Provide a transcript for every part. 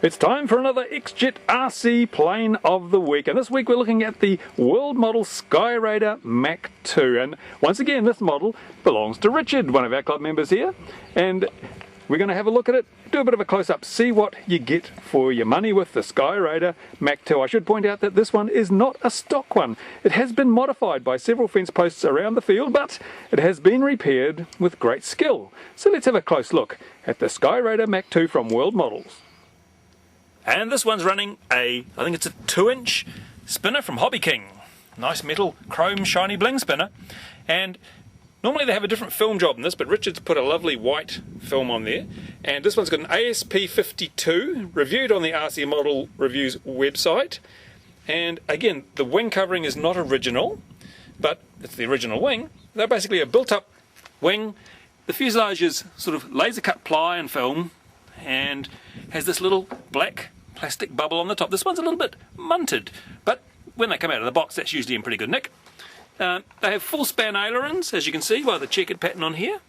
It's time for another XJet RC plane of the week, and this week we're looking at the world model SkyRaider Mach 2, and once again this model belongs to Richard, one of our club members here, and we're going to have a look at it, do a bit of a close-up, see what you get for your money with the SkyRaider Mach 2. I should point out that this one is not a stock one. It has been modified by several fence posts around the field, but it has been repaired with great skill. So let's have a close look at the SkyRaider Mach 2 from World Models. And this one's running I think it's a 2-inch spinner from Hobby King. Nice metal chrome shiny bling spinner. And normally they have a different film job than this, but Richard's put a lovely white film on there. And this one's got an ASP52, reviewed on the RC Model Reviews website. And again, the wing covering is not original, but it's the original wing. They're basically a built-up wing. The fuselage is sort of laser-cut ply and film, and has this little black plastic bubble on the top. This one's a little bit munted, but when they come out of the box, that's usually in pretty good nick. They have full span ailerons, as you can see by the checkered pattern on here.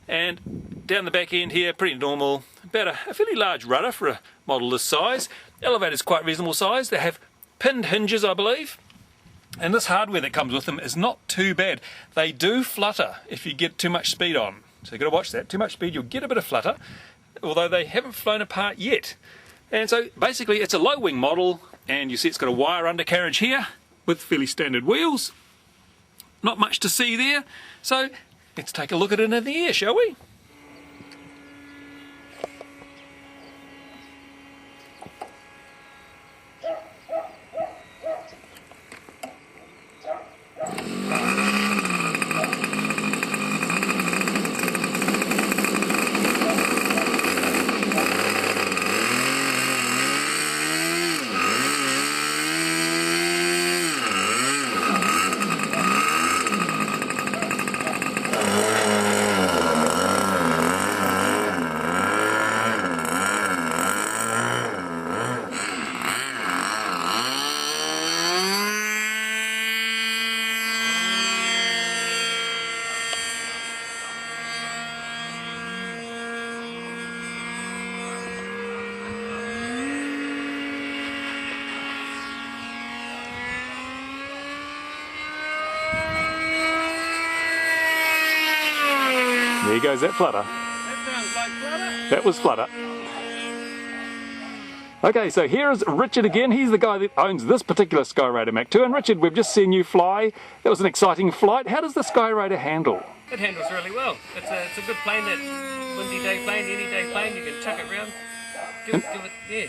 And down the back end here, pretty normal. About a fairly large rudder for a model this size. Elevator's quite reasonable size. They have pinned hinges, I believe. And this hardware that comes with them is not too bad. They do flutter if you get too much speed on. So you've got to watch that. Too much speed, you'll get a bit of flutter, although they haven't flown apart yet. And so basically it's a low wing model, and you see it's got a wire undercarriage here with fairly standard wheels. Not much to see there, so let's take a look at it in the air, shall we? There goes that flutter. That sounds like flutter. That was flutter. Okay, so here is Richard again. He's the guy that owns this particular SkyRaider Mach 2. And Richard, we've just seen you fly. That was an exciting flight. How does the SkyRaider handle? It handles really well. It's a good plane, that windy day plane, any day plane. You can chuck it around,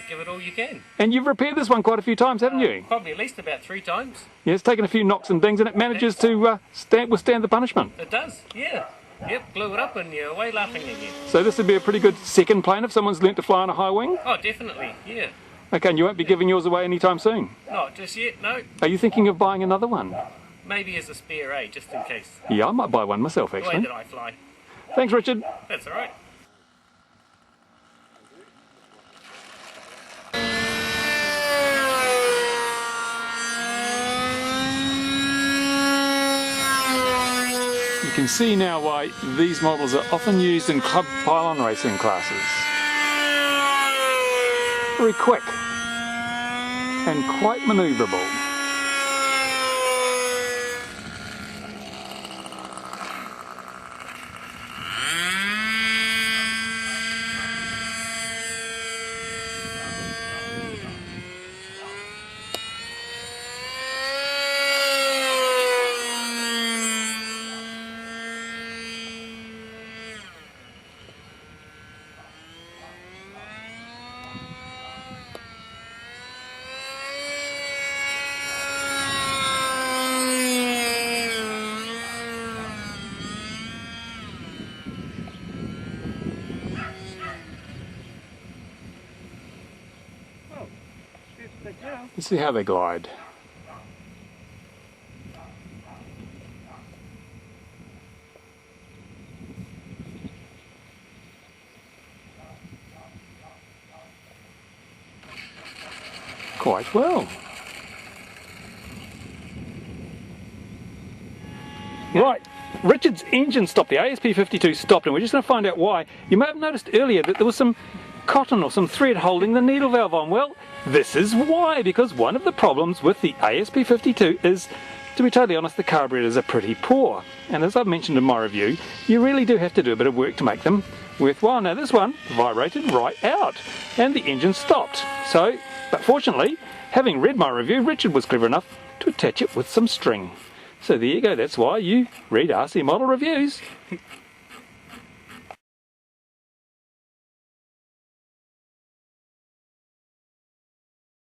give it all you can. And you've repaired this one quite a few times, haven't you? Probably at least about 3 times. Yeah, it's taken a few knocks and dings, and it manages to withstand the punishment. It does, yeah. Yep, glue it up and you're away laughing again. So this would be a pretty good second plane if someone's learnt to fly on a high wing? Oh, definitely, yeah. Okay, and you won't be giving yours away anytime soon? Not just yet, no. Are you thinking of buying another one? Maybe as a spare, just in case. Yeah, I might buy one myself, The way actually. that I fly. Thanks, Richard. That's alright. You can see now why these models are often used in club pylon racing classes. Very quick and quite manoeuvrable. Let's see how they glide. Quite well. Right, Richard's engine stopped, the ASP52 stopped, and we're just going to find out why. You may have noticed earlier that there was some cotton or some thread holding the needle valve on. Well, this is why, because one of the problems with the ASP52 is, to be totally honest, the carburetors are pretty poor. And as I've mentioned in my review, you really do have to do a bit of work to make them worthwhile. Now this one vibrated right out and the engine stopped. So, but fortunately, having read my review, Richard was clever enough to attach it with some string. So there you go, that's why you read RC model reviews.